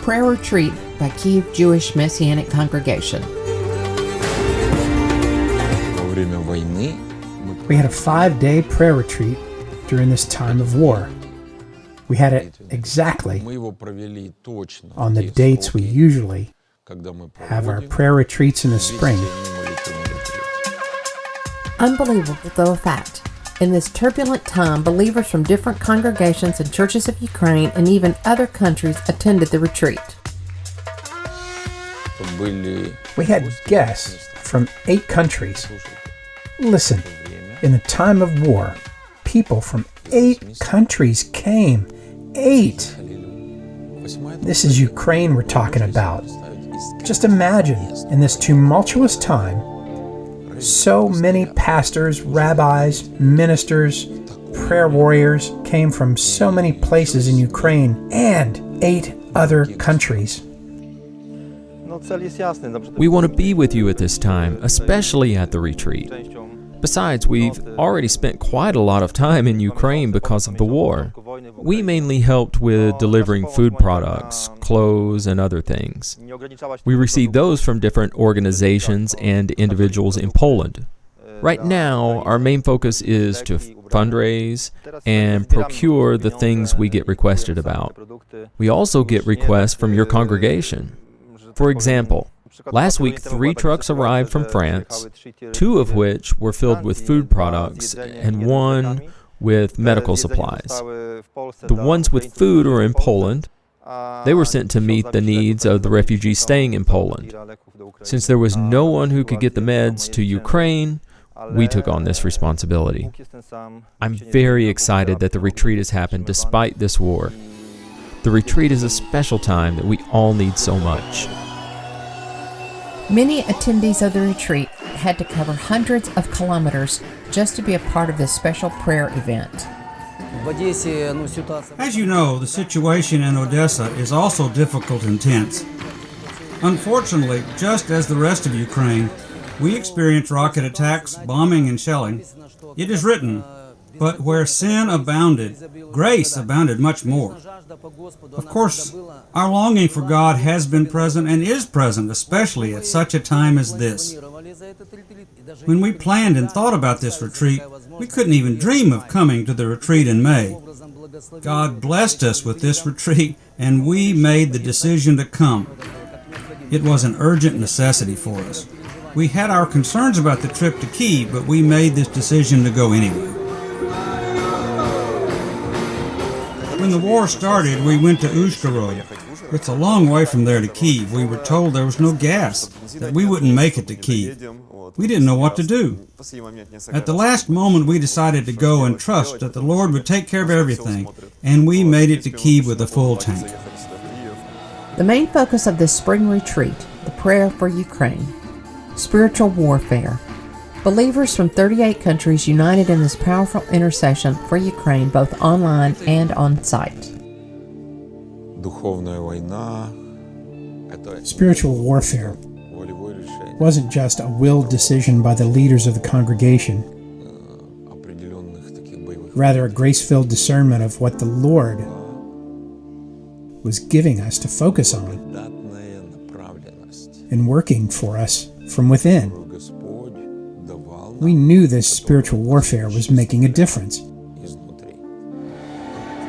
prayer retreat by KYIV Jewish Messianic Congregation. We had a 5-day prayer retreat during this time of war. We had it exactly on the dates we usually have our prayer retreats in the spring. Unbelievable though a fact. In this turbulent time, believers from different congregations and churches of Ukraine and even other countries attended the retreat. We had guests from 8 countries. Listen, in a time of war, people from 8 countries came. 8! This is Ukraine we're talking about. Just imagine, in this tumultuous time, so many pastors, rabbis, ministers, prayer warriors came from so many places in Ukraine and 8 other countries. We want to be with you at this time, especially at the retreat. Besides, we've already spent quite a lot of time in Ukraine because of the war. We mainly helped with delivering food products, clothes, and other things. We received those from different organizations and individuals in Poland. Right now, our main focus is to fundraise and procure the things we get requested about. We also get requests from your congregation. For example, last week 3 trucks arrived from France, 2 of which were filled with food products and 1 with medical supplies. The ones with food are in Poland. They were sent to meet the needs of the refugees staying in Poland. Since there was no one who could get the meds to Ukraine, we took on this responsibility. I'm very excited that the retreat has happened despite this war. The retreat is a special time that we all need so much. Many attendees of the retreat had to cover hundreds of kilometers just to be a part of this special prayer event. As you know, the situation in Odessa is also difficult and tense. Unfortunately, just as the rest of Ukraine, we experience rocket attacks, bombing, and shelling. It is written, "But where sin abounded, grace abounded much more." Of course, our longing for God has been present and is present, especially at such a time as this. When we planned and thought about this retreat, we couldn't even dream of coming to the retreat in May. God blessed us with this retreat, and we made the decision to come. It was an urgent necessity for us. We had our concerns about the trip to Kyiv, but we made this decision to go anyway. When the war started, we went to Uzhhorod. It's a long way from there to Kyiv. We were told there was no gas, that we wouldn't make it to Kyiv. We didn't know what to do. At the last moment, we decided to go and trust that the Lord would take care of everything, and we made it to Kyiv with a full tank. The main focus of this spring retreat, the prayer for Ukraine, spiritual warfare. Believers from 38 countries united in this powerful intercession for Ukraine, both online and on site. Spiritual warfare wasn't just a willed decision by the leaders of the congregation, rather a grace-filled discernment of what the Lord was giving us to focus on and working for us from within. We knew this spiritual warfare was making a difference.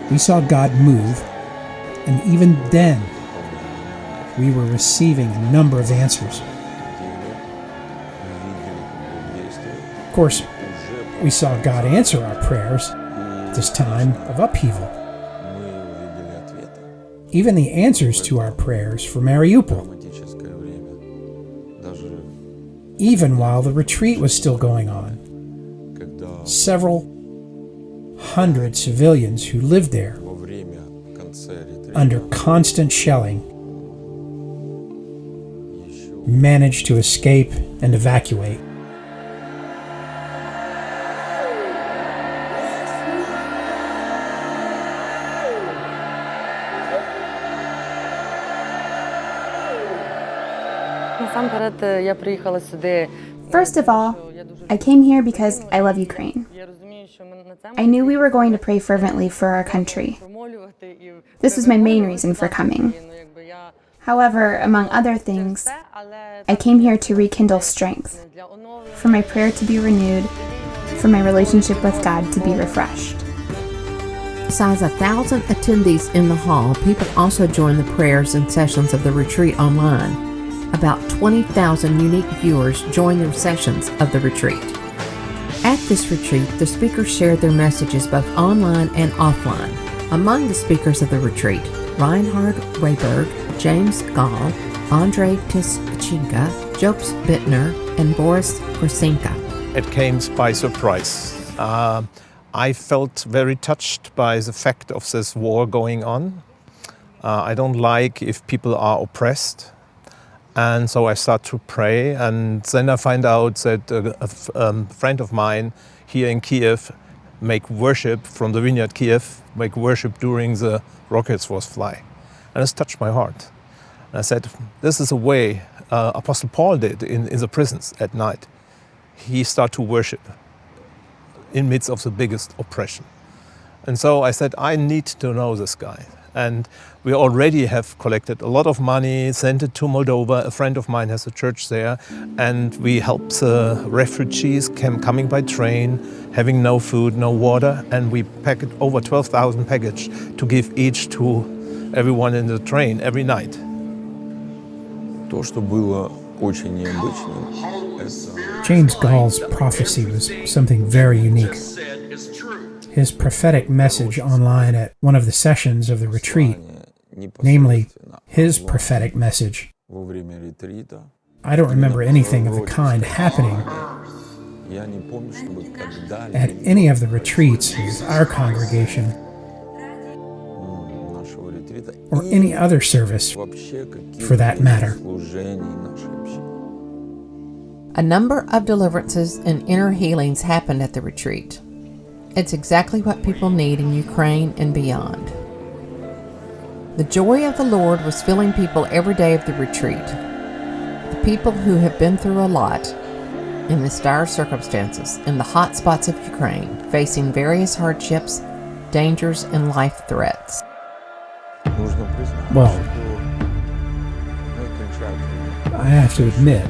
We saw God move, and even then, we were receiving a number of answers. Of course, we saw God answer our prayers at this time of upheaval. Even the answers to our prayers for Mariupol. Even while the retreat was still going on. Several hundred civilians who lived there under constant shelling managed to escape and evacuate. First of all, I came here because I love Ukraine. I knew we were going to pray fervently for our country. This was my main reason for coming. However, among other things, I came here to rekindle strength, for my prayer to be renewed, for my relationship with God to be refreshed. Besides 1,000 attendees in the hall, people also joined the prayers and sessions of the retreat online. About 20,000 unique viewers joined the sessions of the retreat. At this retreat, the speakers shared their messages both online and offline. Among the speakers of the retreat, Reinhard Rehberg, James Goll, Andrii Tyschenko, Jobst Bittner, and Boris Grisenko. It came by surprise. I felt very touched by the fact of this war going on. I don't like if people are oppressed. And so I start to pray, and then I find out that a friend of mine here in Kiev make worship from the Vineyard Kiev, make worship during the rockets was fly. And it's touched my heart. And I said, this is a way Apostle Paul did in the prisons at night. He started to worship in midst of the biggest oppression. And so I said, I need to know this guy. And we already have collected a lot of money, sent it to Moldova. A friend of mine has a church there. And we help the refugees coming by train, having no food, no water. And we packed over 12,000 packages to give each to everyone in the train every night. James Goll's prophecy was something very unique. His prophetic message online at one of the sessions of the retreat, namely his prophetic message. I don't remember anything of the kind happening at any of the retreats of our congregation or any other service for that matter. A number of deliverances and inner healings happened at the retreat. It's exactly what people need in Ukraine and beyond. The joy of the Lord was filling people every day of the retreat. The people who have been through a lot in this dire circumstances in the hot spots of Ukraine, facing various hardships, dangers, and life threats. Well, I have to admit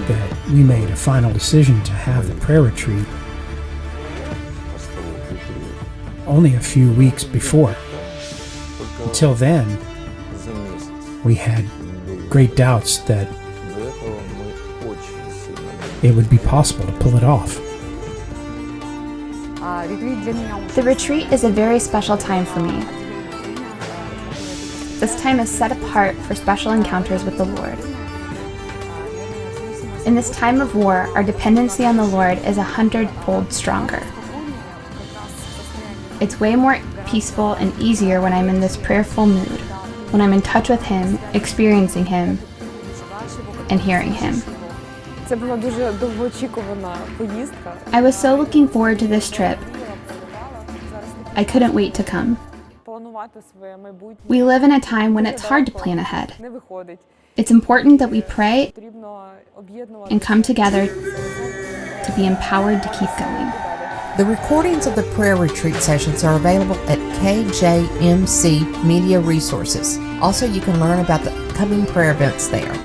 that we made a final decision to have the prayer retreat only a few weeks before. Until then, we had great doubts that it would be possible to pull it off. The retreat is a very special time for me. This time is set apart for special encounters with the Lord. In this time of war, our dependency on the Lord is 100-fold stronger. It's way more peaceful and easier when I'm in this prayerful mood, when I'm in touch with Him, experiencing Him, and hearing Him. I was so looking forward to this trip. I couldn't wait to come. We live in a time when it's hard to plan ahead. It's important that we pray and come together to be empowered to keep going. The recordings of the prayer retreat sessions are available at KJMC Media Resources. Also, you can learn about the upcoming prayer events there.